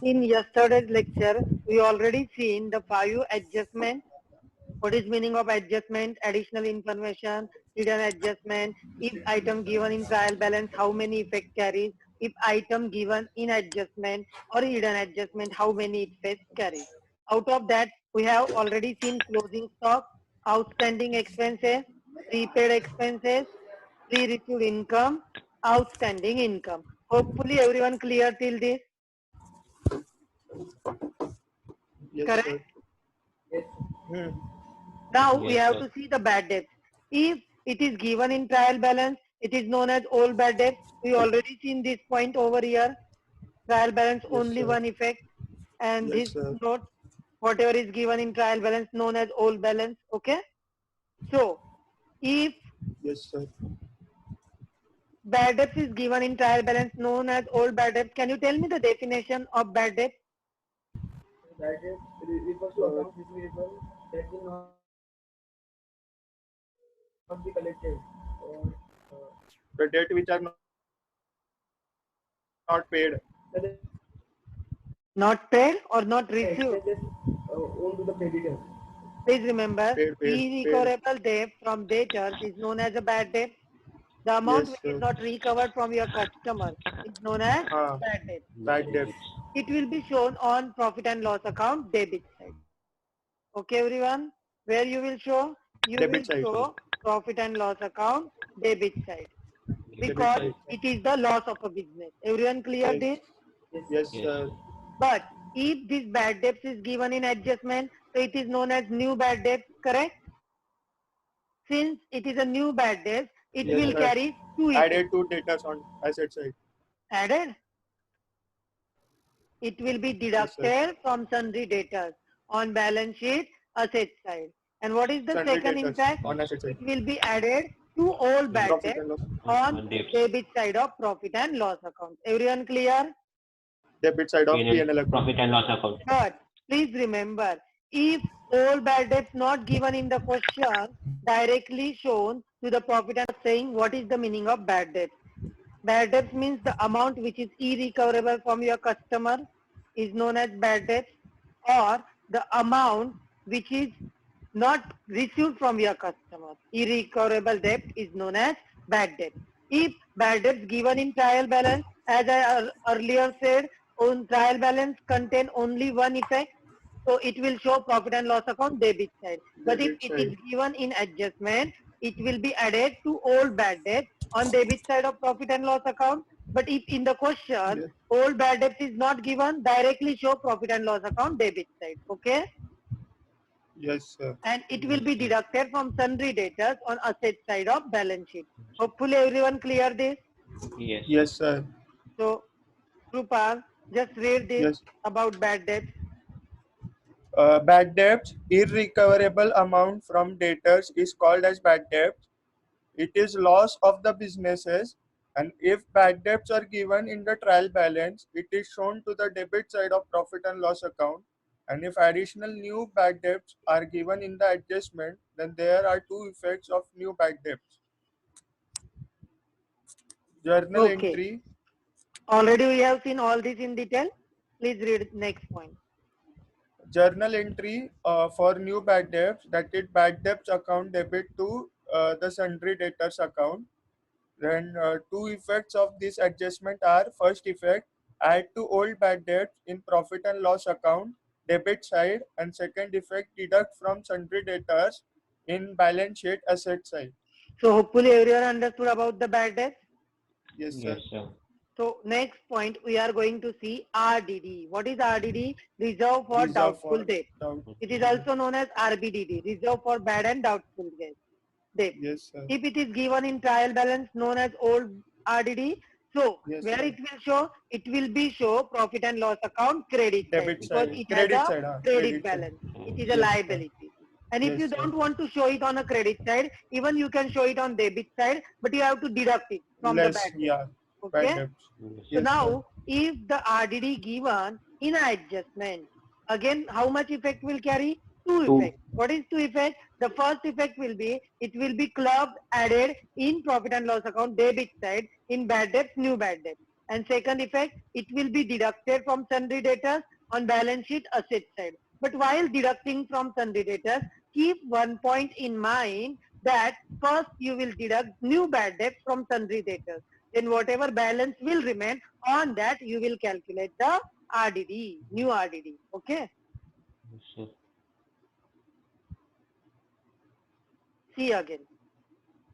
In yesterday's lecture, we already seen the 5 adjustments. What is meaning of adjustment? Additional information, hidden adjustment. If item given in trial balance, how many effect carries? If item given in adjustment or hidden adjustment, how many effects carries? Out of that, we have already seen closing stock, outstanding expenses, prepaid expenses, pre-received income, outstanding income. Hopefully everyone clear till this. Yes, Correct? sir. Hmm. Now we Yes, have sir. to see the bad debts. If it is given in trial balance, it is known as all bad debts. We already seen this point over here. Trial balance Yes, only sir. one effect, and Yes, this sir. note, whatever is given in trial balance known as all balance. Okay. So if Yes, sir. bad debts is given in trial balance known as all bad debts, can you tell me the definition of bad debt? That is refers to accounts receivable that will not be collected or The debt which are not paid. that is Not paid or not received. expenses owned to the creditor. Please remember, Paid. irrecoverable debt from debtors is known as a bad debt. The amount Yes, which is sir. not recovered from your customer is known as Ah, bad debt. bad debt. It will be shown on profit and loss account debit side. Okay everyone, where you will show? You will Debit side. show profit and loss account debit side Debit because side. it is the loss of a business. Everyone clear Yes. this? Yes, Yes, Yes. sir. But if this bad debt is given in adjustment, so it is known as new bad debt, correct? Since it is a new bad debt, it Yes, will sir. carry two Added effects. two debtors on asset side. Added, it will be Yes, sir. deducted from sundry debtors on balance sheet asset side. And what is the Sundry second debtors impact? on asset It side. will be added to all bad Profit debt and loss. on Debts. debit side of profit and loss account. Everyone clear? Debit side of P&L, P&L account. profit and loss account. But please remember, if all bad debts not given in the question directly shown to the profit and loss saying what is the meaning of bad debt. Bad debt means the amount which is irrecoverable from your customer is known as bad debt, or the amount which is not received from your customer. Irrecoverable debt is known as bad debt. If bad debts given in trial balance, as I earlier said, on trial balance contain only one effect, so it will show profit and loss account debit side. But if Debit it is side. given in adjustment, it will be added to all bad debt on debit side of profit and loss account. But if in the question, Yes. all bad debt is not given, directly show profit and loss account debit side. Okay? Yes, sir. And it will be deducted from sundry debtors on asset side of balance sheet. Hopefully everyone clear this. Yes. Yes, sir. So, Krupal, just read this Yes. about bad debts. Bad debts, irrecoverable amount from debtors is called as bad debt. It is loss of the businesses, and if bad debts are given in the trial balance, it is shown to the debit side of profit and loss account. And if additional new bad debts are given in the adjustment, then there are two effects of new bad debts. Journal Okay. entry. Already we have seen all this in detail. Please read next point. Journal entry for new bad debts, that is bad debts account debit to the sundry debtors account. Then two effects of this adjustment are: first effect, add to old bad debts in profit and loss account debit side, and second effect, deduct from sundry debtors in balance sheet asset side. So hopefully everyone understood about the bad debts. Yes, Yes, sir. sir. So next point we are going to see RDD. What is RDD? Reserve for Reserve doubtful for debt. doubt. It is also known as RBDD, Reserve for bad and doubtful debt. Yes, sir. If it is given in trial balance known as old RDD, so Yes, where sir. it will show? It will be show profit and loss account credit side Debit because side. it has Credit a side. credit Credit side. balance. It is a Yes, sir. liability. And if Yes, you sir. don't want to show it on a credit side, even you can show it on debit side, but you have to deduct it from the Less, bad debt. yeah. Bad Okay? debts. Yes. So Yes, sir. now, if the RDD given in adjustment, again, how much effect will carry? Two Two. effects. What is two effects? The first effect will be, it will be clubbed, added in profit and loss account, debit side, in bad debts, new bad debt. And second effect, it will be deducted from sundry debtors on balance sheet asset side. But while deducting from sundry debtors, keep one point in mind that first you will deduct new bad debts from sundry debtors. Then whatever balance will remain, on that you will calculate the RDD, new RDD. Okay. Yes, sir. See again.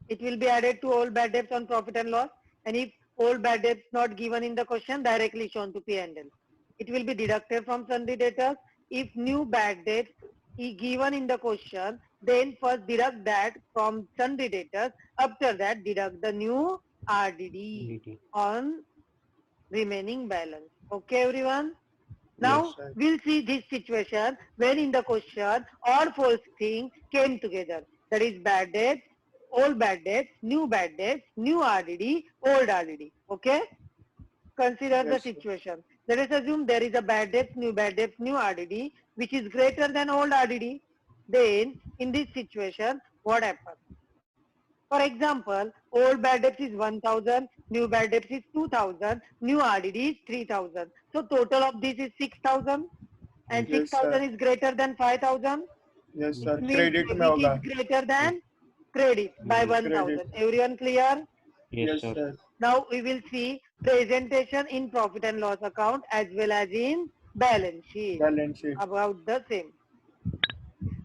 It will be added to all bad debts on profit and loss. And if all bad debts not given in the question, directly shown to P&L. It will be deducted from sundry debtors. If new bad debts is given in the question, then first deduct that from sundry debtors. After that, deduct the new RDD DD. on remaining balance. Okay, everyone? Now, Yes, sir. we'll see this situation when in the question all four things came together. That is bad debts, old bad debts, new RDD, old RDD. Okay? Consider the Yes, sir. situation. Let us assume there is a bad debts, new RDD, which is greater than old RDD. Then, in this situation, what happens? For example, old bad debts is 1000, new bad debts is 2000, new RDD is 3000. So total of this is 6000 and Yes, 6000 sir. is greater than 5000. Yes, It sir. means Credit में debit होगा. is greater than credit by Yes. 1000. Credit. Everyone clear? Yes, Yes, sir. sir. Now we will see presentation in profit and loss account as well as in balance sheet Balance sheet. about the same.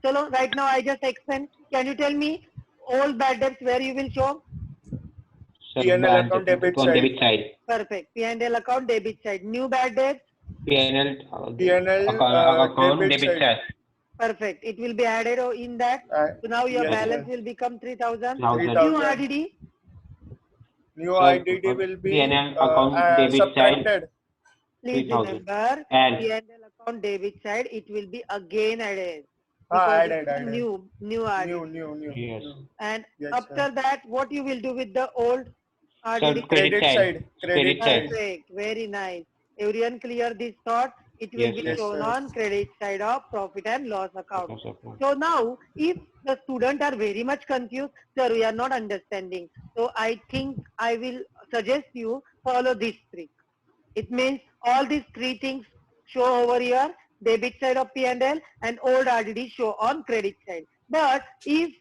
So right now I just explained. Can you tell me all bad debts where you will show? Sir, P&L bad account debit on side. debit side. Perfect. P&L account debit side. New bad debts. P&L P&L account debit debit side. side. Perfect. It will be added in that. So now your Yes, balance sir. will become 3000. 1000. New 3000. RDD. New Sir, IDD will be P&L account debit side subtracted. Please 3000. remember And P&L account debit side. It will be again added Ah, because added, it's a added. new RDD. New. yes. And Yes, after sir. that, what you will do with the old Sir, RDD? credit side. Credit side. Perfect. Very nice. Everyone clear this thought? It will Yes, be sir. Yes, shown sir. on credit side of profit and loss account. Yes, sir. So now, if the student are very much confused, sir, we are not understanding. So I think I will suggest you follow this trick. It means all these three things show over here, debit side of P&L and old RDD show on credit side. But if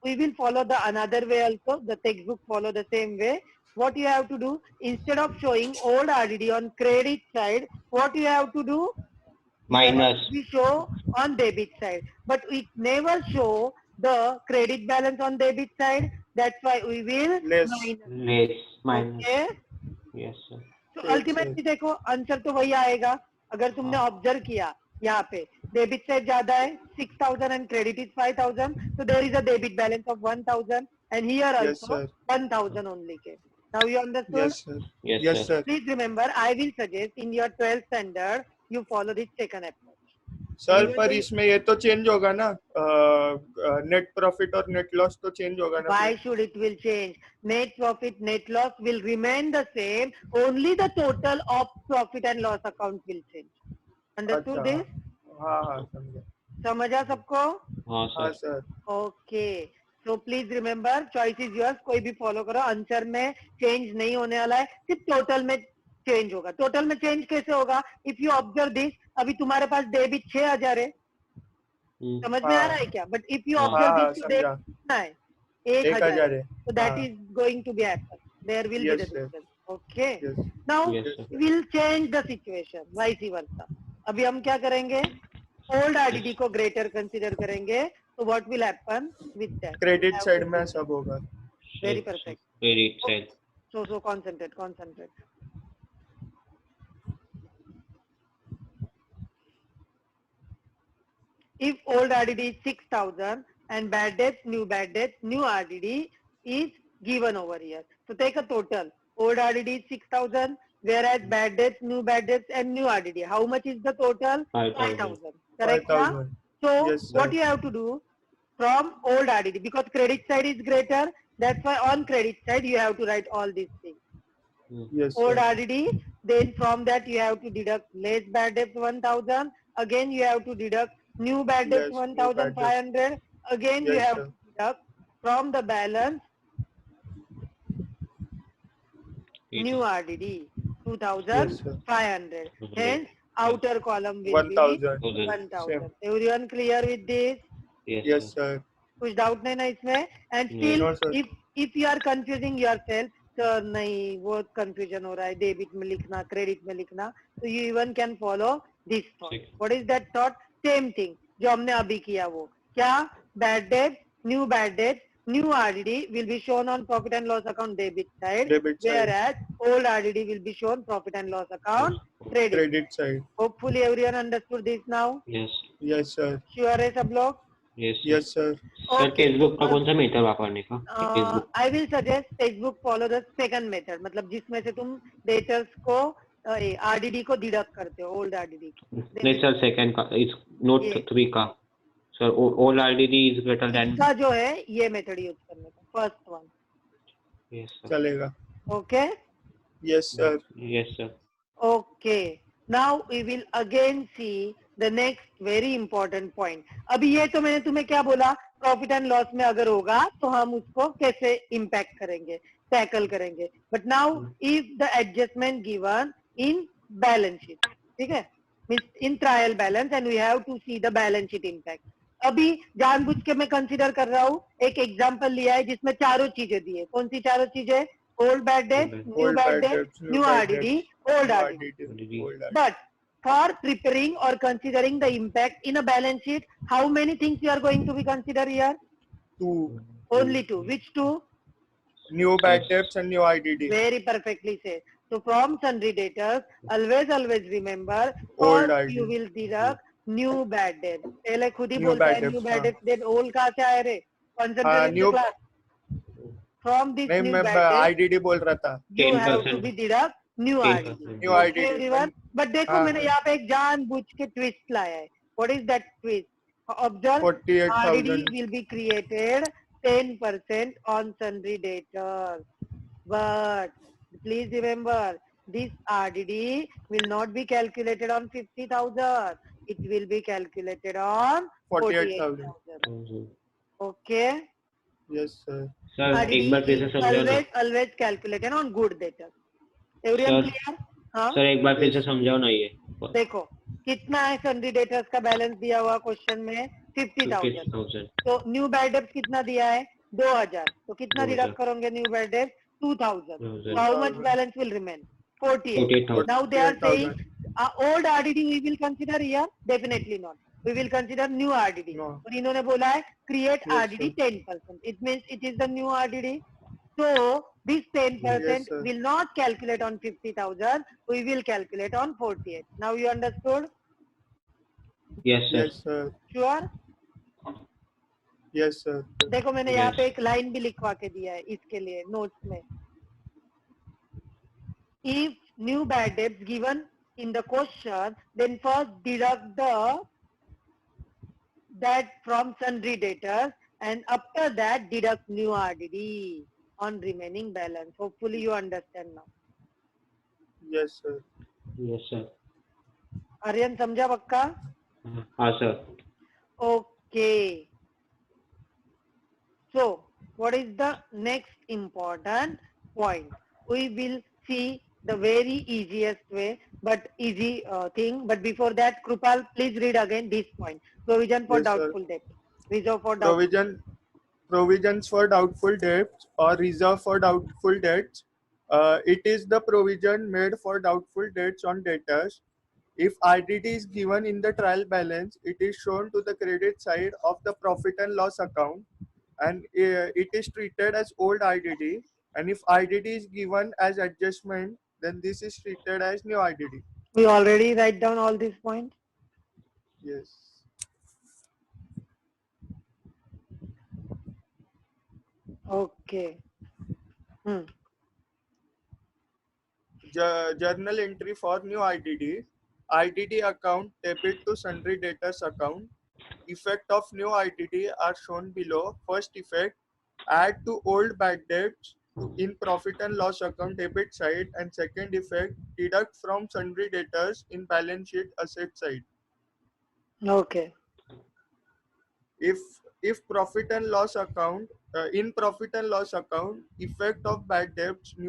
we will follow the another way also, the textbook follow the same way. What you have to do, instead of showing old RDD on credit side, what you have to do? Minus. We show on debit side, but we never show the credit balance on debit side. That's why we will Less. minus. Less. Minus. Okay. Yes, sir. तो ठीक, ultimately देखो answer तो वही आएगा अगर तुमने observe किया यहाँ पे डेबिट साइड ज्यादा है 6000 and credit is 5000 so there is a debit balance of 1000 and here Yes, also sir. 1000 only came. Now you understood? Yes, sir. Yes, Yes, sir. sir. Please remember, I will suggest in your 12th standard you follow this second approach. Sir Even पर though इसमें ये तो change होगा ना net profit और net loss तो change होगा ना why फिर? should it will change? Net profit, net loss will remain the same. Only the total of profit and loss account will change. Understood अच्छा this? हाँ हाँ समझा. समझा सबको? हाँ, हाँ sir. Sir. Okay. So please remember, choice is yours. कोई भी follow करो. आंसर में change नहीं होने वाला है. सिर्फ total में change होगा. Total में change कैसे होगा? If you observe this, अभी तुम्हारे पास debit 6000 है. समझ में आ रहा है क्या? But if you हाँ. observe हाँ this, समझा. debit कितना है? 1000 1000 है. है. So that हाँ. is going to be happen. There will be the Yes, sir. difference. Okay. Yes. Now Yes, sir. we'll change the situation. Vice versa. अभी हम क्या करेंगे? Old RDD को greater consider करेंगे. So what will happen with that? Credit side में सब होगा. Very Sir, perfect. Credit side. So concentrate. If old RDD is 6000 and bad debts, new RDD is given over here. So take a total. Old RDD is 6000, whereas bad debts, new and new RDD. How much is the total? 5000. Correct? Huh? 5000. So Yes, sir. what you have to do from old RDD, because credit side is greater, that's why on credit side you have to write all these things. Yes, Old sir. RDD, then from that you have to deduct less bad debts 1000. Again you have to deduct new bad debts Yes, new bad debts. 1500. Again you Yes, have sir. to deduct from the balance new RDD. 2,500. Hence, outer column will be 1000. 1,000. Everyone clear with this? Yes, Yes, sir. sir. कुछ doubt नहीं ना इसमें? And No. still, No, sir. if you are confusing yourself, sir नहीं वो confusion हो रहा है, debit में लिखना, क्रेडिट में लिखना, तो you even can follow this thought. ठीक. What is that thought? Same thing जो हमने अभी किया वो क्या? Bad debt, new bad debt, new RDD will be shown on profit and loss account debit side, Debit side. whereas old RDD will be shown profit and loss account credit. Credit side. Hopefully everyone understood this now. Yes. Yes, sir. Sure है सब लोग? Yes, sir. Yes, sir. Sir Okay. Textbook का कौन सा method वापरने का? Textbook. I will suggest textbook follow the second method, मतलब जिसमें से तुम डेटर्स को RDD को डिडक्ट करते हो, ओल्ड RDD. नहीं सर सेकंड का इस नोट ये. 3 का. Sir old IDD is greater than. इसका जो है ये मेथड यूज करने का, फर्स्ट वन. Yes sir. चलेगा. Okay. Yes, sir. Yes sir. Okay. Now we will again see the next very important point. अभी ये तो मैंने तुम्हें क्या बोला, प्रॉफिट एंड लॉस में अगर होगा तो हम उसको कैसे इम्पैक्ट करेंगे, टैकल करेंगे. But now if the adjustment given in balance sheet, ठीक है, means in trial balance and we have to see the balance sheet impact. अभी जानबूझ के मैं कंसीडर कर रहा हूँ, एक एग्जांपल लिया है जिसमें चारों चीजें दी है. कौन सी चारों चीजें? Old bad debt, new Old bad bad debt, debts, new bad RDD, debts, old new RDD. RDD, old RDD. But for preparing or considering the impact in a balance sheet, how many things you are going to be consider here? Two. Only two. Which two? New bad debts and new IDD. Very perfectly said. So from sundry debtors, always remember, Old first ID. you will deduct new bad debt. पहले खुद ही New बोलता bad है debts, new bad हाँ. debt old कहाँ से आए रे? Concentrate in the new- class. From this नहीं new मैं bad debt, IDD बोल रहा था. you have to 10%. be deduct new 10%. RDD. New Okay, IDD. everyone. But देखो हाँ, मैंने यहाँ पे एक जानबूझ के twist लाया है. What is that twist? Observe, 48,000. RDD will be created 10% on sundry debtors. But please remember, this RDD will not be calculated on 50,000. It will be calculated on 48,000. 48,000. Okay? Yes, sir. Sir एक RDD बार फिर से is समझाओ ना. always calculated on good debtors. Everyone Sir. clear? हाँ. Sir एक बार फिर से समझाओ ना ये. देखो कितना है सन्ड्री डेटर्स का बैलेंस दिया हुआ क्वेश्चन में 50,000. 50,000. तो न्यू बैड डेब्ट कितना दिया है 2,000. तो कितना 2,000. डिडक्ट करोगे न्यू बैड डेब्ट 2,000. 2,000. How much balance will remain 48. 48,000. Now they are saying 48,000. old RDD we will consider here, definitely not. We will consider new RDD. No. और इन्होंने बोला है create Yes, RDD sir. 10%. It means it is the new RDD. So this 10% Yes, sir. will not calculate on 50,000. We will calculate on 48. Now you understood? Yes sir. Yes, sir. Sure? Yes, sir. देखो मैंने यहाँ Yes. पे एक line भी लिखवा के दिया है इसके लिए नोट्स में. If new bad debts given in the question, then first deduct that from sundry debtors, and after that deduct new RDD on remaining balance. Hopefully you understand now. Yes, sir. Yes sir. Aryan समझा पक्का? हाँ sir. Okay. So, what is the next important point? We will see the very easiest way, but easy thing. But before that, Krupal, please read again this point. Provision for Yes, sir. doubtful debt. Reserve for doubtful. Provisions for doubtful debts or reserve for doubtful debts. It is the provision made for doubtful debts on debtors. If IDD is given in the trial balance, it is shown to the credit side of the profit and loss account, and it is treated as old IDD. And if IDD is given as adjustment, then this is treated as new IDD. We already write down all these points. Yes. Okay. Journal entry for new IDD. IDD account debit to sundry debtors account. Effect of new IDD are shown below. First effect, add to old bad debts in profit and loss account debit side, and second effect, deduct from sundry debtors in balance sheet asset side. Okay. If profit and loss account in profit and loss account, effect of bad debts,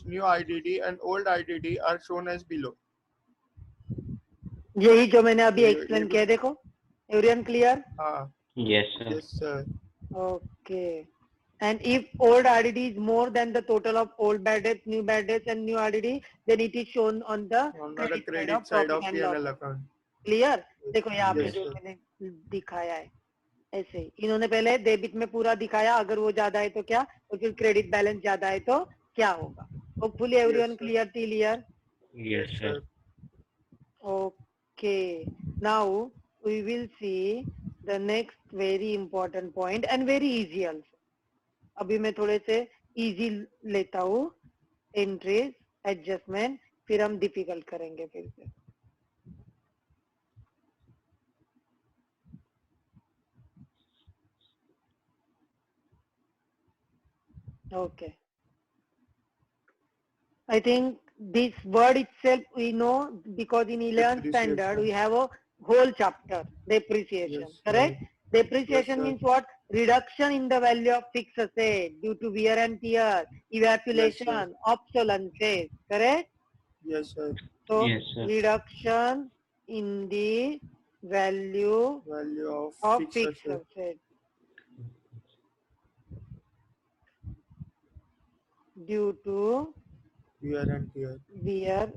new IDD, and old IDD are shown as below. यही जो मैंने अभी ये- explain ये- किया, देखो everyone clear? हाँ, Yes, sir. yes sir. Okay. And if old RDD is more than the total of old bad debts, new bad debts and new RDD, then it is shown on the On the credit credit side of profit and loss. P&L account. Clear? देखो यहाँ पे Yes, जो sir. मैंने दिखाया है ऐसे ही। इन्होंने पहले डेबिट में पूरा दिखाया, अगर वो ज्यादा है तो क्या, और फिर क्रेडिट बैलेंस ज्यादा है तो क्या होगा। Hopefully everyone sir. Clear clear? Yes, sir. Okay. Now we will see the next very important point and very easy also. अभी मैं थोड़े से इजी लेता हूँ, एंट्रीज एडजस्टमेंट, फिर हम डिफिकल्ट करेंगे फिर से। Okay. I think this word itself we know because in 11th standard we have a whole chapter, depreciation, Yes, correct? Depreciation Yes, sir. means what? Reduction in the value of fixed asset due to wear and tear, evacuation, obsolescence, correct? Yes, sir. So Yes, sir. reduction in the value Value of of fixed fixed asset. asset due to Wear and tear. wear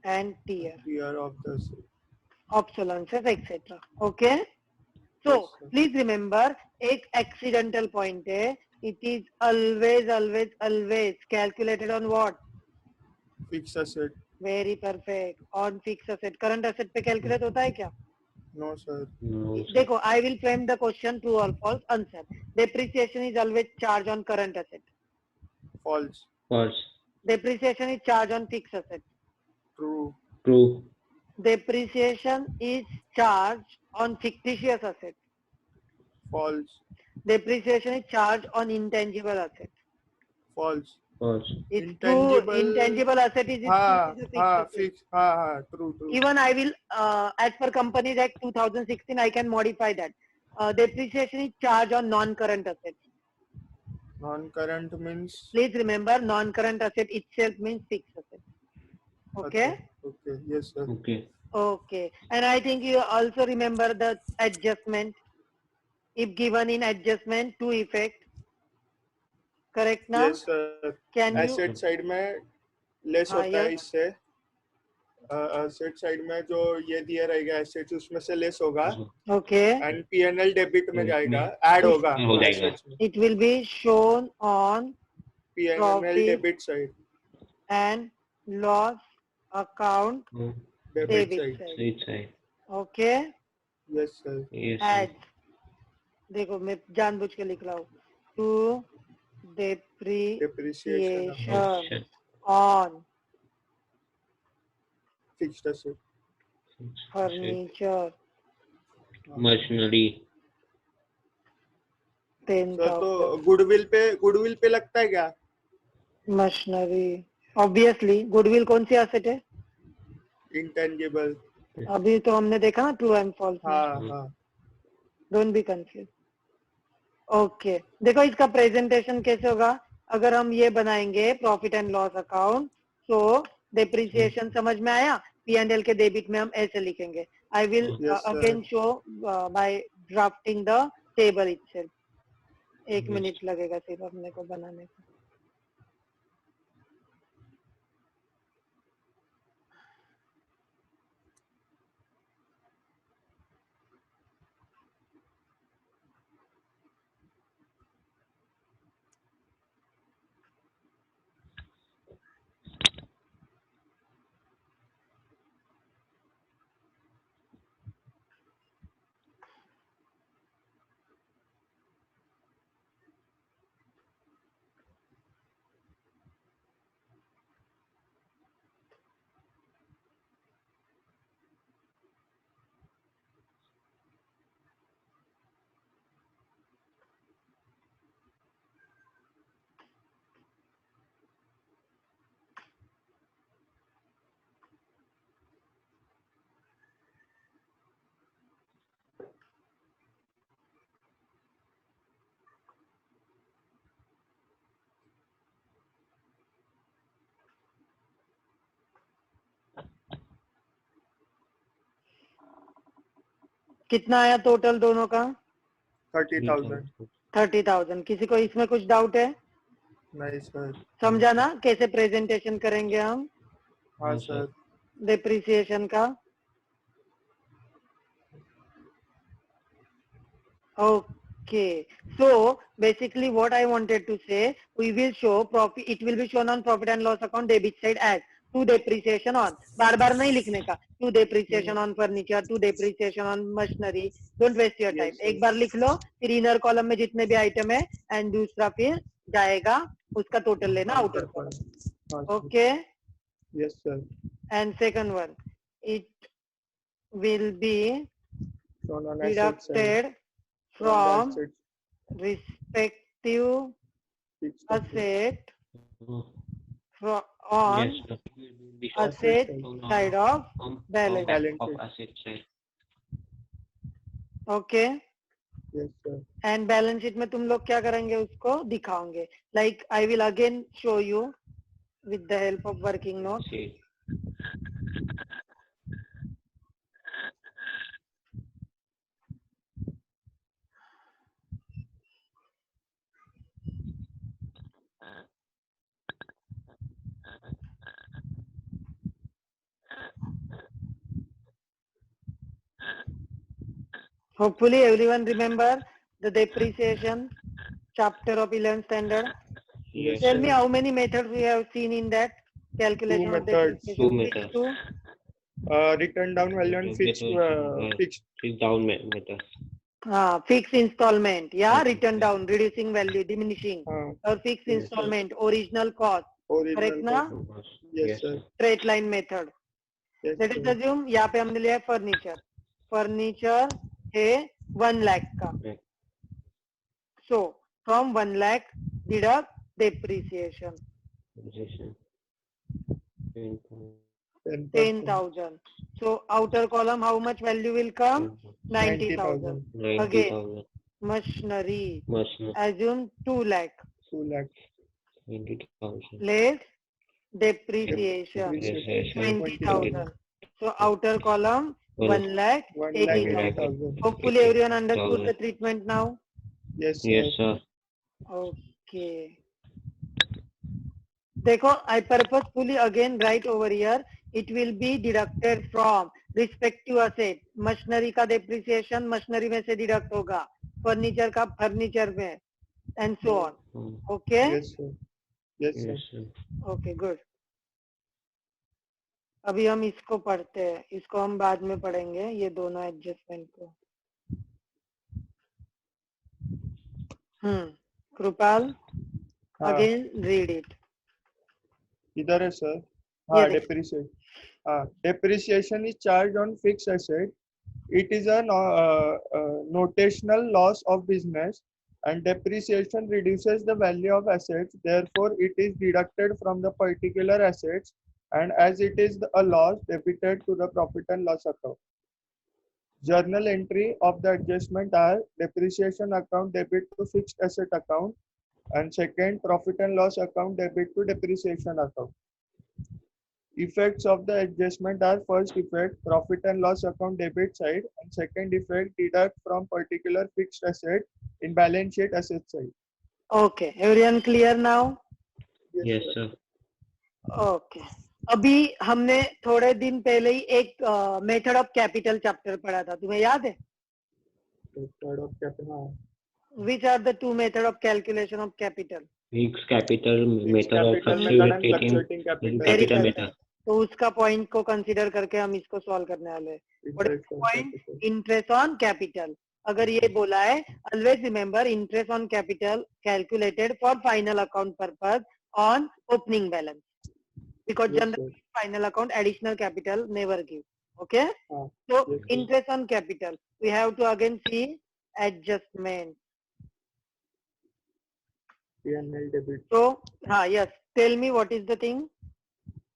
and tear, Tear of the asset. obsolescence, etc. Okay. So Yes, sir. please remember, एक accidental point है. It is always calculated on what? Fixed asset. Very perfect. On fixed asset. Current asset पे calculate होता है क्या? No, sir. No, sir. देखो, I will frame the question true or false. Answer. Depreciation is always charged on current asset. False. False. Depreciation is charged on fixed asset. True. True. Depreciation is charged on fictitious asset. False. Depreciation is charged on intangible asset. False. False. It's true. Intangible asset is हाँ, a fixed हाँ, asset. fixed. हाँ, true. Even I will, as per Companies Act 2016, I can modify that. Depreciation is charged on non-current assets. Non-current means. Please remember, non-current asset itself means fixed asset. Okay? Okay. Yes, sir. Okay. Okay. And I think you also remember the adjustment. If given in adjustment, to effect. Correct now? Yes, sir. Can you? Asset side में less हाँ, होता है yes. इससे. Asset side में जो ये दिया रहेगा assets उसमें से less होगा. Okay. And P&L debit में जाएगा. में Add होगा. हो जाएगा. Assets में. It will be shown on P&L Profit. debit side. and loss account Debit debit side. side. Right side. Okay. Yes, sir. Yes, sir. Add. देखो मैं जानबूझ के लिख रहा हूँ. To Depreciation of depreciation Action. on fixed asset. furniture Machinery. 10,000. Sir तो goodwill पे लगता है क्या? Machinery. Obviously, goodwill कौन सी asset है? Intangible. अभी तो हमने देखा ना true and false में. हाँ. Don't be confused. Okay. देखो इसका प्रेजेंटेशन कैसे होगा. अगर हम ये बनाएंगे प्रॉफिट एंड लॉस अकाउंट, तो डेप्रिसिएशन समझ में आया. P&L के डेबिट में हम ऐसे लिखेंगे. I will Yes, sir. again show by drafting the table itself. एक Yes. मिनट लगेगा सिर्फ अपने को बनाने को. कितना आया टोटल दोनों का? 30,000. 30,000. किसी को इसमें कुछ डाउट है? नहीं सर. समझा ना कैसे प्रेजेंटेशन करेंगे हम हाँ सर. डिप्रिसिएशन का? Okay. So basically what I wanted to say, we will show profit, it will be shown on profit and loss account debit side as to depreciation on, बार बार नहीं लिखने का, to depreciation on furniture, to depreciation on machinery. Don't waste your time. Yes, sir. एक बार लिख लो, फिर inner column में जितने भी item है एंड दूसरा फिर जाएगा उसका टोटल लेना आउटर कॉलम. हाँ sir. Okay. Yes sir. And second one, it will be Shown on asset side. deducted From the from asset respective fixed asset. asset on Yes, sir. asset side of balance. Balance of sheet. asset side. Okay. Yes sir. And balance sheet में तुम लोग क्या करेंगे उसको दिखाओगे. Like I will again show you with the help of working note. See. Hopefully everyone remember the depreciation chapter of 11th standard. Yes, Tell sir. me how many methods we have seen in that calculation Two of methods. depreciation. Two Which methods. two? Return down value and fixed. Fixed. Fixed down method. Fixed installment, yeah, Okay. return down, reducing value, diminishing, or fixed Yes, sir. installment, original cost, correct Original. ना? cost. Yes sir. Straight line method. Yes Let us sir. assume यहाँ पे हमने लिया है furniture. Furniture है 1 लाख का. Right. So from 1 lakh deduct depreciation Position. 10,000. So outer column how much value will come? 90,000. 90,000. Machinery Much. assume 2 lakh 2 lakh. 20,000. less depreciation Depreciation. 20,000. So outer column 1 lakh 1 lakh 80,000. 80,000. Hopefully everyone understood the treatment now. Yes sir. Yes, sir. Okay. देखो I purposefully again write over here. It will be deducted from respective asset. Machinery का depreciation machinery में से deduct होगा, furniture का furniture में, and so on. Okay. Yes sir. Yes sir. Yes, sir. Okay, good. अभी हम इसको पढ़ते हैं, इसको हम बाद में पढ़ेंगे, ये दोनों एडजस्टमेंट को. कृपाल अगेन रीड इट. इधर है सर. ये हाँ, देख. depreciation. Depreciation is charged on fixed asset. It is a notational loss of business, and depreciation reduces the value of assets. Therefore, it is deducted from the particular assets, and as it is a loss, debited to the profit and loss account. Journal entry of the adjustment are depreciation account debit to fixed asset account, and second, profit and loss account debit to depreciation account. Effects of the adjustment are first effect, profit and loss account debit side, and second effect, deduct from particular fixed asset in balance sheet asset side. Okay, everyone clear now? Yes, sir. Okay. अभी हमने थोड़े दिन पहले ही एक method of capital chapter पढ़ा था, तुम्हें याद है? Which are the two method of calculation of capital? Fixed capital Fixed method of capital method and fluctuating fluctuating capital. Very capital correct. method. तो उसका पॉइंट को कंसीडर करके हम इसको सॉल्व करने वाले हैं. What is the point? Interest on capital. अगर ये बोला है, always remember interest on capital calculated for final account purpose on opening balance. Because Yes, generally final account additional capital never give. Okay? So yes, interest on capital. We have to again see adjustment. P&L debit. So, yes. Tell me what is the thing?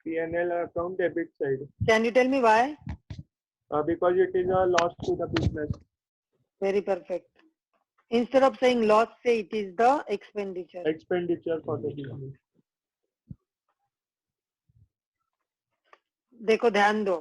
P&L account debit side. Can you tell me why? Because it is a loss to the business. Very perfect. Instead of saying loss, say it is the expenditure. Expenditure for the business. देखो ध्यान दो,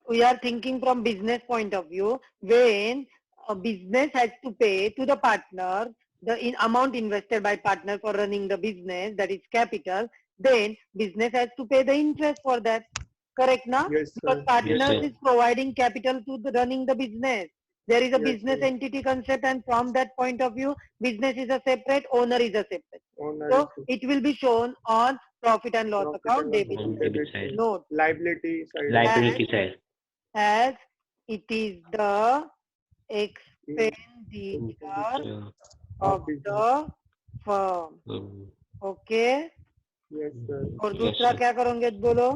we are thinking from business point of view. When a business has to pay to the partner the amount invested by partner for running the business, that is capital, then business has to pay the interest for that. Correct, na? Yes, Because sir. partners sir. is providing capital to the running the business. There is a Yes, business sir. entity concept, and from that point of view, business is a separate, owner is a separate. Owner So is it will be shown on profit and loss profit account and debit loss On side. debit debit side. side. Note Liability side. Liability side. as it is the expenditure Yeah. of business. the firm. Okay. Yes, sir. और Yes, दूसरा sir. क्या करोगे बोलो?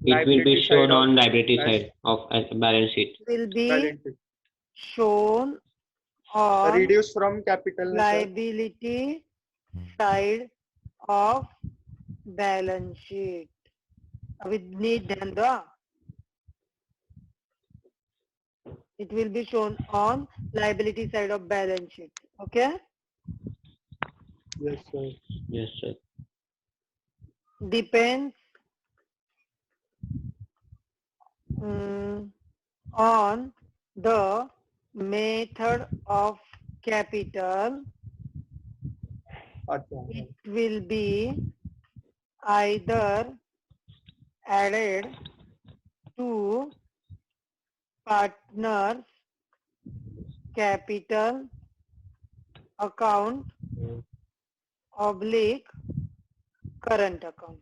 It will be Liability shown side of on liability as side of as a balance sheet. Will be balance sheet. shown on Reduce from capital, na, sir. liability side of balance sheet. अभी NEET ध्यान दो. It will be shown on liability side of balance sheet. Okay. Yes, sir. Yes, sir. Depends on the method of capital. Acha. It will be either added to partner's capital account oblique current account.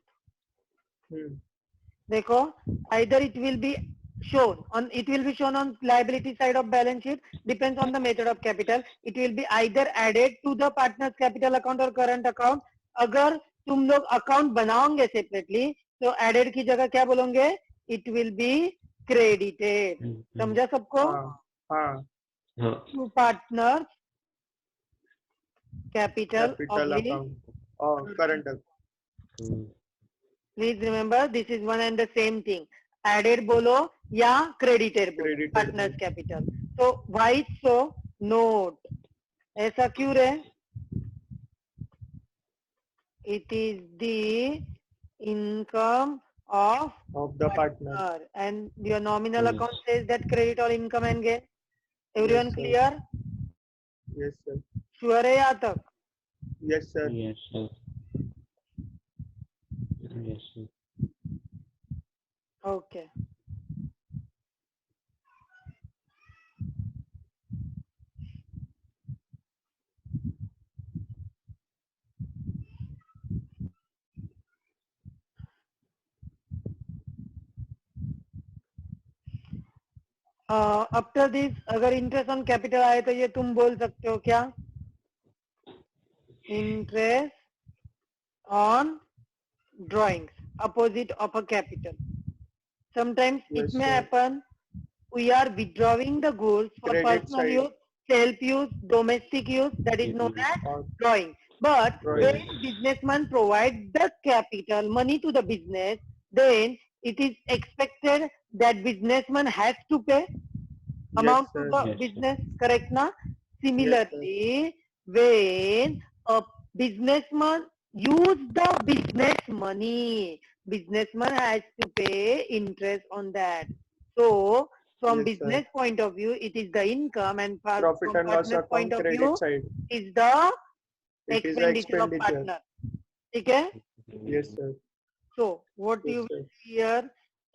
देखो, either it will be shown on liability side of balance sheet, depends on the method of capital. It will be either added to the partner's capital account or current account. अगर तुम लोग account बनाओगे separately, तो added की जगह क्या बोलोगे? It will be credited. समझा सबको? हाँ. To partners capital oblique account. Oh, current account. Please remember, this is one and the same thing. Added bolo या credited bolo. Credited Partners bolo. capital. So why so? Note. ऐसा क्यों रहे? It is the income of the partner. and your nominal account says that credit or income and gain. Everyone Yes, sir. clear? Yes, sir. Sure है यहाँ तक? Yes, sir. Yes, sir. Yes, sir. Okay. After this अगर interest on capital आए तो ये तुम बोल सकते हो क्या? Interest on drawings opposite of a capital. Sometimes Yes, it may sir. happen we are withdrawing the goods for Credit personal side. use, self use, domestic use, that is known as drawing. But Drawing. when businessman provides the capital money to the business, then it is expected that businessman has to pay amount sir. to the Yes, sir. business, correct na? Similarly, when a businessman use the business money, businessman has to pay interest on that. So from Yes, business point of view, it is the income, and Profit from and loss partner point account of view, credit side. is the It is the expenditure of expenditure. partner. Okay? Yes, sir. So what Yes, you will sir. see here,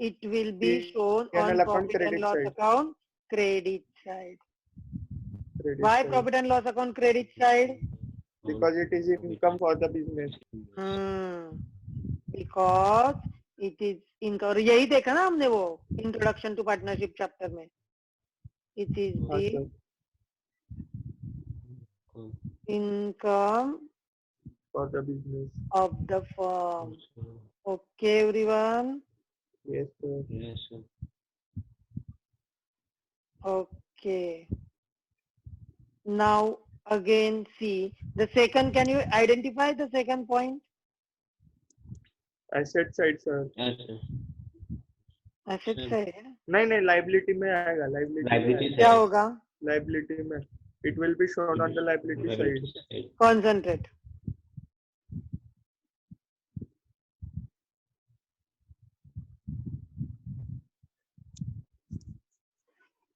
it will be shown P&L on account profit and credit loss side. account credit side. Credit Why side. profit and loss account credit side? Because it is income for the business. Because it is income. यही देखा ना हमने वो introduction to partnership chapter में. It is हाँ, the sir. income For the business. of the firm. Okay, everyone. Yes, sir. Yes, sir. Okay. Now again see the second. Can you identify the second point? Asset side, sir. Yes, sir. Asset Sir. side. नहीं liability में आएगा. Liability क्या side. होगा? Liability में. It will be shown on the liability side. Liability side. Concentrate.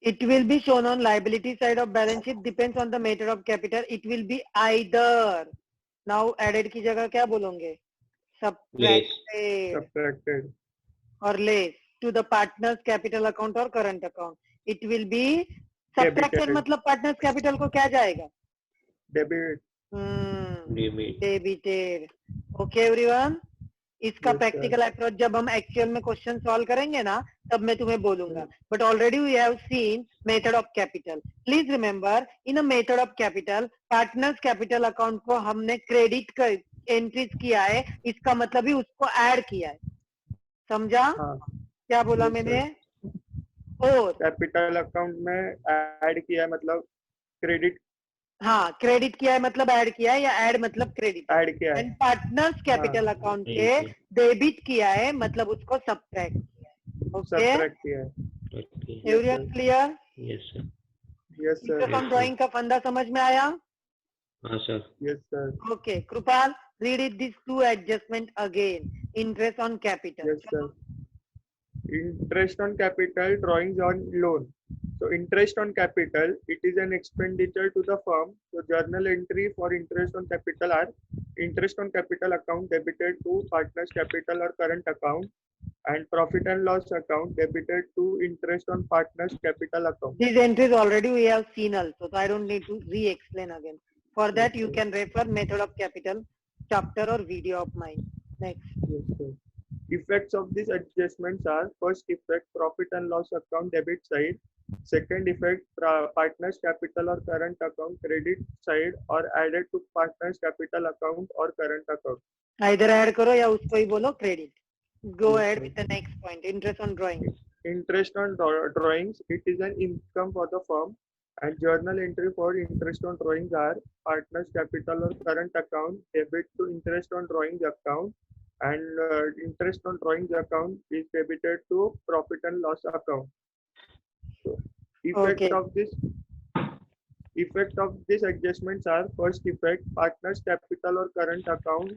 It will be shown on liability side of balance sheet. Depends on the method of capital. It will be either. Now added की जगह क्या बोलोगे? Subtracted Subtracted. or less to the partner's capital account or current account. It will be subtracted. Debited. मतलब partner's capital को क्या जाएगा? Debit. Debit. Debited. Okay everyone. इसका Yes, sir. Practical approach जब हम एक्चुअल में क्वेश्चन सॉल्व करेंगे ना तब मैं तुम्हें बोलूंगा but already we have seen method of capital. Please remember in a method of capital partners capital account को हमने क्रेडिट एंट्रीज किया है. इसका मतलब ही उसको ऐड किया है. समझा हाँ. क्या बोला Yes, मैंने? sir. और कैपिटल अकाउंट में ऐड किया है मतलब क्रेडिट हाँ क्रेडिट किया है मतलब ऐड किया है या ऐड मतलब क्रेडिट. ऐड किया है. एंड पार्टनर्स कैपिटल अकाउंट के Okay. डेबिट किया है मतलब उसको सब्ट्रैक्ट किया है. ओके सब्ट्रैक्ट किया है. Okay. Everyone clear? Yes, sir. Yes, sir. Interest on drawing का फंडा समझ में आया? Sir. Yes, sir. Okay Kripal read it these two adjustment again. Interest on capital. Yes, sir. Interest on capital, drawings on loan. So interest on capital, it is an expenditure to the firm. So journal entry for interest on capital are interest on capital account debited to partners capital or current account, and profit and loss account debited to interest on partners capital account. These entries already we have seen also, so I don't need to re-explain again. For that you Okay. can refer method of capital chapter or video of mine. Next. Yes, sir. Effects of these adjustments are: first effect, profit and loss account debit side; second effect, partners capital or current account credit side or added to partners capital account or current account. Either add करो या उसको ही बोलो credit. Go Yes, ahead sir. with the next point. Interest on drawing. Interest on drawings, it is an income for the firm, and journal entry for interest on drawings are partners capital or current account debit to interest on drawings account, and interest on drawings account is debited to profit and loss account. So effect Okay. of this adjustments are: first effect, partners capital or current account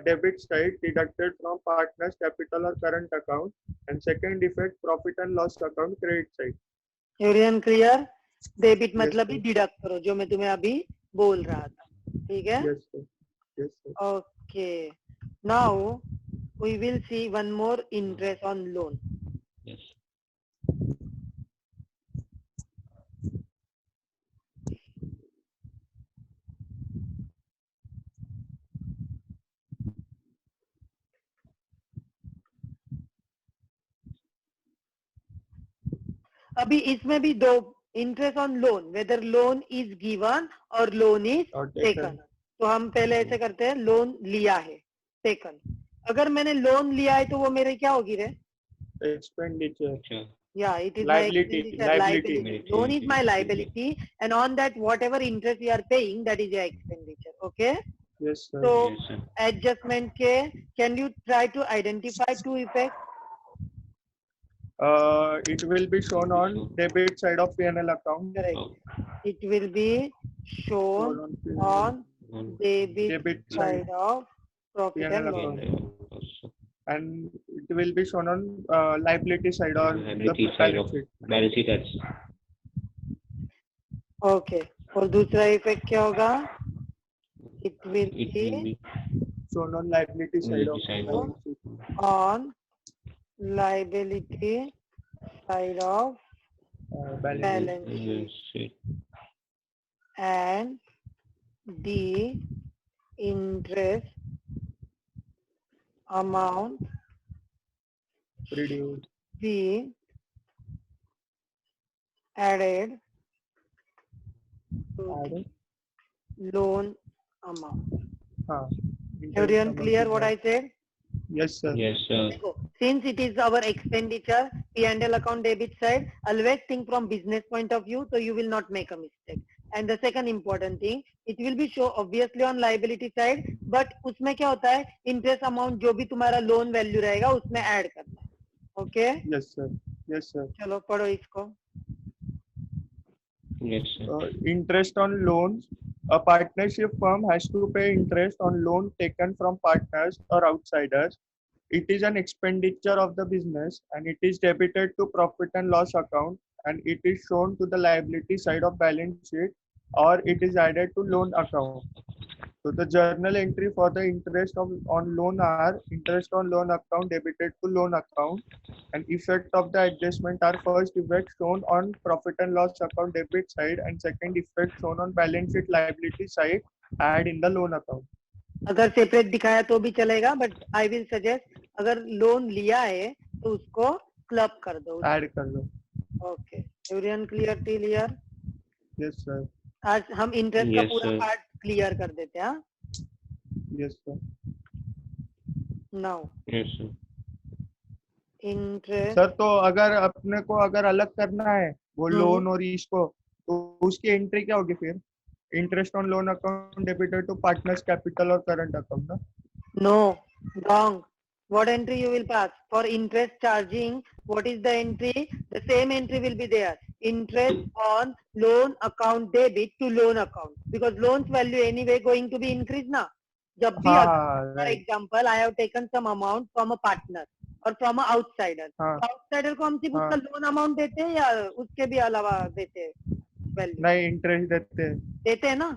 debit side deducted from partners capital or current account, and second effect, profit and loss account credit side. Everyone clear? Debit Yes, मतलब ही sir. deduct करो जो मैं तुम्हें अभी बोल रहा था. ठीक है? Yes, sir. Yes, sir. Okay. Now we will see one more interest on loan. Yes. अभी इसमें भी दो interest on loan, whether loan is given और loan is Or taken. taken. तो हम पहले ऐसे करते हैं, लोन लिया है, टेकन. अगर मैंने लोन लिया है तो वो मेरे क्या होगी रे? Expenditure. Sure. Yeah, it is my Liability. expenditure, liability. Liability. Loan is my liability, and on that whatever interest you are paying, that is your expenditure. Okay. Yes, sir. So Yes, sir. adjustment के, can you try to identify two effects? It will be shown on debit side of P&L account. Correct. Oh, It will be shown Shown on P&L. on on debit Debit side side. of profit P&L and loss. account. also And it will be shown on liability side or liability the side of balance sheet. balance sheet as Okay. और दूसरा effect क्या होगा? It will it will be be Shown on liability side of liability side of balance sheet. on liability side of Balance sheet. balance sheet, balance sheet. and the interest amount Reduce. be added to Add. loan amount. Interest Everyone amount clear is what added. I said? Yes, sir. Yes, sir. देखो, since it is our expenditure, P&L account debit side, always think from business point of view, so you will not make a mistake. And the second important thing, it will be show obviously on liability side, but उसमें क्या होता है, interest amount जो भी तुम्हारा loan value रहेगा उसमें add करना है. Okay? Yes, sir. Yes, sir. चलो पढ़ो इसको. Yes, sir. Interest on loans. A partnership firm has to pay interest on loan taken from partners or outsiders. It is an expenditure of the business and it is debited to profit and loss account and it is shown to the liability side of balance sheet, or it is added to loan account. So the journal entry for the on loan are interest on loan account debited to loan account, and effect of the adjustment are first effect shown on profit and loss account debit side and second effect shown on balance sheet liability side add in the loan account. अगर separate दिखाया तो भी चलेगा, but I will suggest अगर loan लिया है तो उसको क्लब कर दो. Add कर लो. Okay, everyone clear clear? Yes sir. आज हम इंटरेस्ट का Yes, पूरा sir. पार्ट क्लियर कर देते हैं. Yes sir. Now Yes, sir. Interest. Sir तो अगर अपने को अगर अलग करना है वो लोन और इसको, तो उसकी एंट्री क्या होगी फिर? Interest on loan account debited to partners capital और करंट अकाउंट ना? No, wrong. What entry you will pass? For interest charging, what is the entry? The same entry will be there. Interest on loan account debit to loan account. Because loans value anyway going to be increased now. जब भी हाँ, for right. example, I have taken some amount from a partner or from a outsider. हाँ. Outsider को हम सिर्फ हाँ. उसका loan amount देते हैं या उसके भी अलावा देते हैं value? नहीं, इंटरेस्ट देते हैं. देते हैं ना?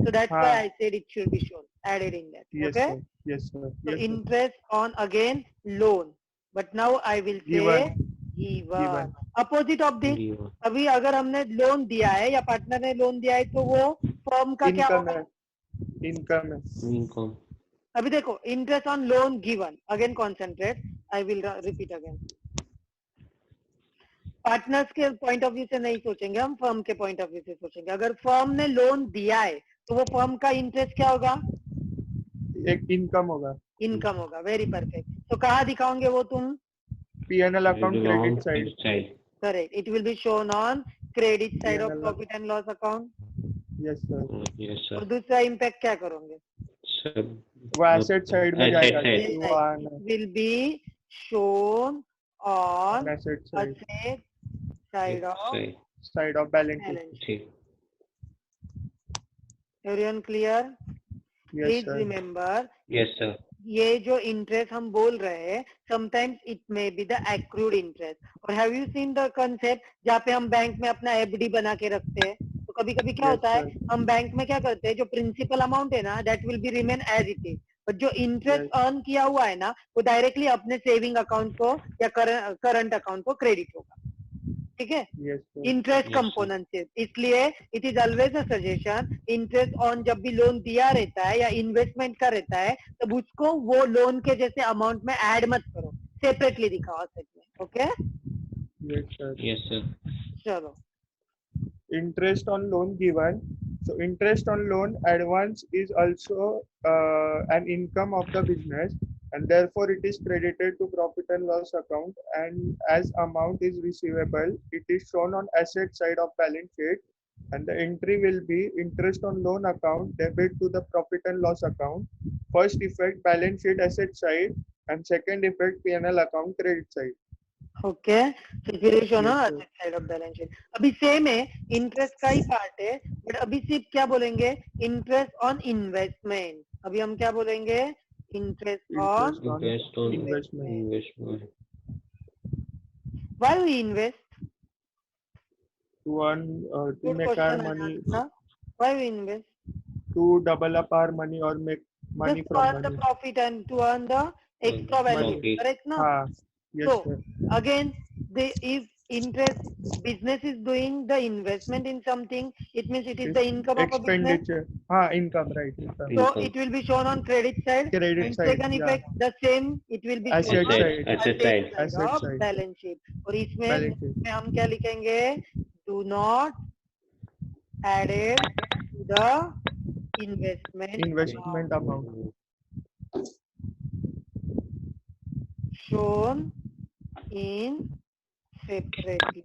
So that's हाँ. why I said it should be shown, added in that. Yes Okay? sir. Yes sir. So Yes sir. interest on again loan, but now I will say Given. given. Opposite of this, Given. अभी अगर हमने loan दिया है या partner ने loan दिया है तो वो फर्म का क्या इनकम होगा? है. इनकम है. Income. अभी देखो interest on loan given, again concentrate, I will repeat again. Partners के पॉइंट ऑफ व्यू से नहीं सोचेंगे हम, फर्म के पॉइंट ऑफ व्यू से सोचेंगे. अगर फर्म ने लोन दिया है तो वो फर्म का इंटरेस्ट क्या होगा? एक इनकम होगा. इनकम होगा. Very perfect. तो कहाँ दिखाओगे वो तुम? P&L account credit side. Side. Correct. It will be shown on credit side of P&L. profit and loss account. Yes sir. Yes, और sir. दूसरा इम्पैक्ट क्या करोगे? Sir. वो एसेट साइड में Asset जाएगा. side. वो आना. Will be shown on Asset side. asset side of Side. Side of balance sheet. balance sheet. ठीक. Everyone clear? Yes Please sir. remember, Yes, sir. ये जो इंटरेस्ट हम बोल रहे हैं, sometimes it may be the accrued interest. और have you seen the concept जहाँ पे हम बैंक में अपना FD बना के रखते हैं? तो कभी कभी क्या Yes, होता है, sir. हम बैंक में क्या करते हैं, जो प्रिंसिपल अमाउंट है ना, that will be remain as it is. But जो इंटरेस्ट Yes. अर्न किया हुआ है ना, वो डायरेक्टली अपने सेविंग अकाउंट को या करंट अकाउंट को क्रेडिट होगा. ठीक है? Yes sir. Interest Yes, sir. Component से. इसलिए it is always a suggestion, interest on जब भी लोन दिया रहता है या इन्वेस्टमेंट का रहता है, तब उसको वो लोन के जैसे अमाउंट में ऐड मत करो, सेपरेटली दिखाओ असेट में. Okay, Yes sir. Yes, sir. चलो. Interest on loan given. So interest on loan advance is also an income of the business, and therefore it is credited to profit and loss account, and as amount is receivable, it is shown on asset side of balance sheet, and the entry will be interest on loan account debit to the profit and loss account. First effect balance sheet asset side, and second effect P&L account credit side. Okay, situation Yes, sir. Asset side of balance sheet. अभी same है, interest का ही part है, but अभी सिर्फ क्या बोलेंगे, interest on investment. अभी हम क्या बोलेंगे, interest on Interest on Invest on investment. investment. Why we invest. To earn, to Good make our question, money, Ananta. Why we invest? to double up our money or make money Just to from earn the money. profit and to earn the extra value. Profit. Correct, na? हाँ, yes So sir. again, if interest business is doing the investment in something, it means it is the income of a business. Expenditure. हाँ, income, right? Income. So Income. it will be shown on credit side. Credit And side, second yeah. effect, the same, it will be shown Asset on side. Asset side. Asset of side. balance sheet. और इसमें Balance sheet. में हम क्या लिखेंगे, do not added to the Investment amount. shown in separately.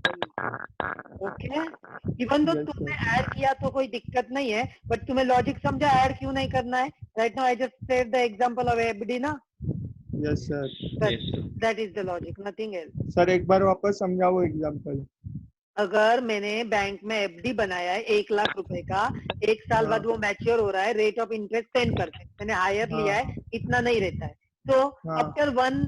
Okay, even though Yes, तुमने sir. Add किया तो कोई दिक्कत नहीं है, बट तुम्हें लॉजिक समझा ऐड क्यों नहीं करना है. Right now I just said the example of FD ना. Yes sir. Yes, sir. That is the logic, nothing else. Sir एक बार वापस समझाओ एग्जांपल. अगर मैंने बैंक में एफडी बनाया है 1 लाख रुपए का, 1 साल बाद वो मैच्योर हो रहा है, रेट ऑफ इंटरेस्ट 10%, मैंने हायर लिया है, इतना नहीं रहता है. तो हाँ. After 1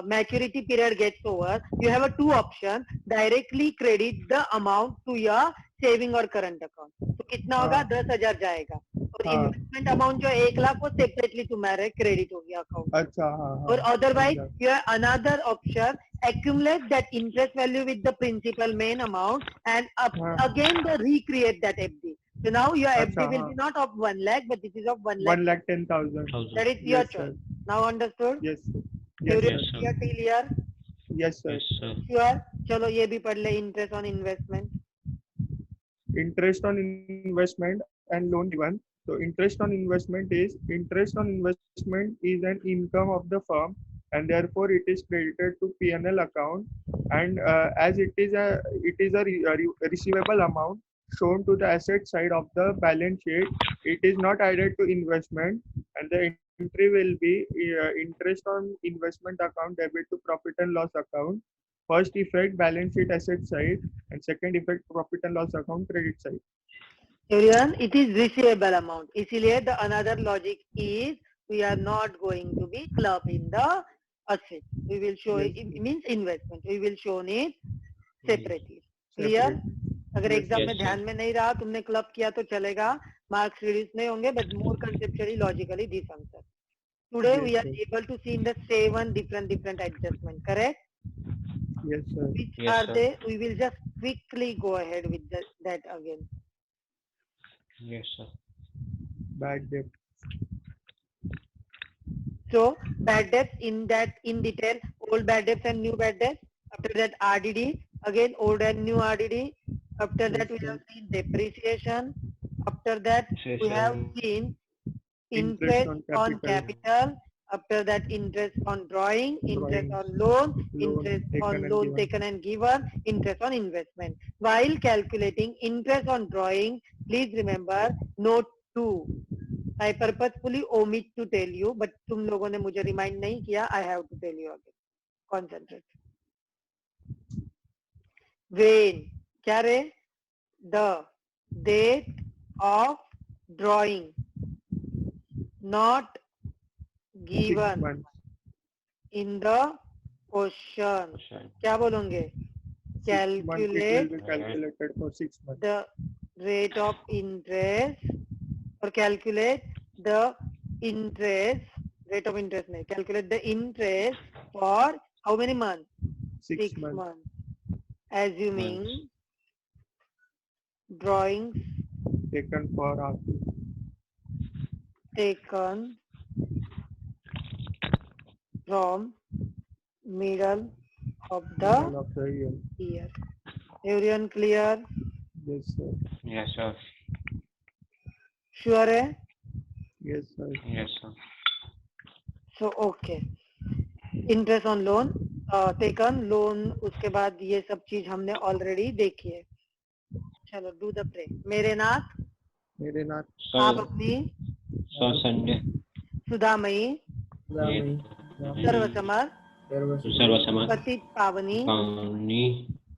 maturity period gets over, you have a two option: directly credit the amount to your saving or current account. तो कितना होगा? हाँ. 10,000 जाएगा, और हाँ. इन्वेस्टमेंट अमाउंट जो 1 लाख वो सेपरेटली तुम्हारे क्रेडिट हो गया अकाउंट. अच्छा, हाँ, Or हाँ. otherwise, समझा. you have another option: accumulate that interest value with the principal main amount and हाँ. again the recreate that FD. So now your अच्छा, FD will हाँ. be not of 1 lakh, but this is of 1 lakh. 1,10,000. That is your Yes, sir. choice. Now understood? Yes. Yes, Everyone sir. Yes, sir. clear? Yes, sir. Yes, sir. Sure. चलो ये भी पढ़ ले, interest on investment. Interest on investment and loan given. So interest on investment is an income of the firm, and therefore it is credited to P&L account, and as it is a receivable amount shown to the asset side of the balance sheet. It is not added to investment, and the entry will be interest on investment account debit to profit and loss account. First effect balance sheet asset side, and second effect profit and loss account credit side. Everyone, it is receivable amount. इसीलिए the another logic is we are not going to be club in the asset. We will show Yes. it means investment. We will show it separately. Clear? अगर Yes, exam yes, में sir. ध्यान में नहीं रहा, तुमने club किया तो चलेगा, मार्क्स रिड्यूस नहीं होंगे, but more conceptually logically this answer. Today we Yes, are sir. able to see in the 7 different adjustment. Correct? Yes, sir. Which Yes, are sir. they? We will just quickly go ahead with that again. Yes, sir. Bad debt. So bad debts in detail, old bad debts and new bad debts. After that RDD, again old and new RDD. After that we have seen depreciation. After that we have seen interest on capital. After that interest on drawing, interest Drawings. on loan, Loan interest taken on and loan given. taken and given, interest on investment. While calculating interest on drawing, please remember note 2. I purposefully omit to tell you, but तुम लोगों ने मुझे remind नहीं किया. I have to tell you again. Concentrate. When क्या रे? The date of drawing not 6 given months. in the question. Sir. क्या बोलोगे? 6 months it will Calculate be calculated for 6 months. the rate of interest, or calculate the interest, rate of interest नहीं, calculate the interest for how many months? 6 months. months. Assuming drawings Taken for half. taken from middle of Middle the of the year. year. Everyone clear? Yes, sir. Yes, sir. Sure है? Yes, sir. Yes, sir. So okay. Interest on loan taken, loan, उसके बाद ये सब चीज हमने already देखी है. चलो do the pray. मेरे नाथ मेरे नाथ आप Sir, अपनी sir, Sunday. सुधामयी सर्वसमर्थ सर्वसमर्थ पतित पावनी पावनी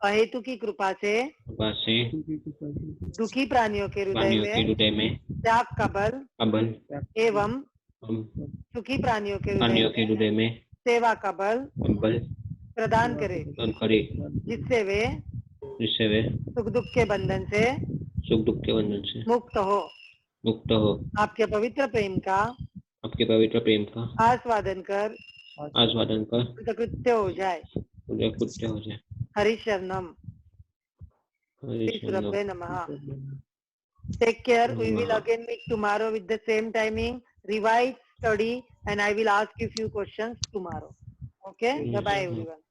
अहेतु की कृपा से से दुखी प्राणियों के प्राणियों के हृदय में हृदय में त्याग का बल अबल एवं हम सुखी प्राणियों के प्राणियों के हृदय में हृदय में सेवा का बल अबल प्रदान करे, करे, जिससे वे जिससे वे सुख दुख के बंधन से सुख दुख के बंधन से मुक्त हो, आपके पवित्र प्रेम का आपके पवित्र प्रेम का आस्वादन कर कृतकृत्य हो जाए. कृत्य हो जाए. हरिशरणम हरि श्री नमः. Take care. We will again meet tomorrow with the same timing. Revise, study, and I will ask you few questions tomorrow. Okay? Bye bye everyone.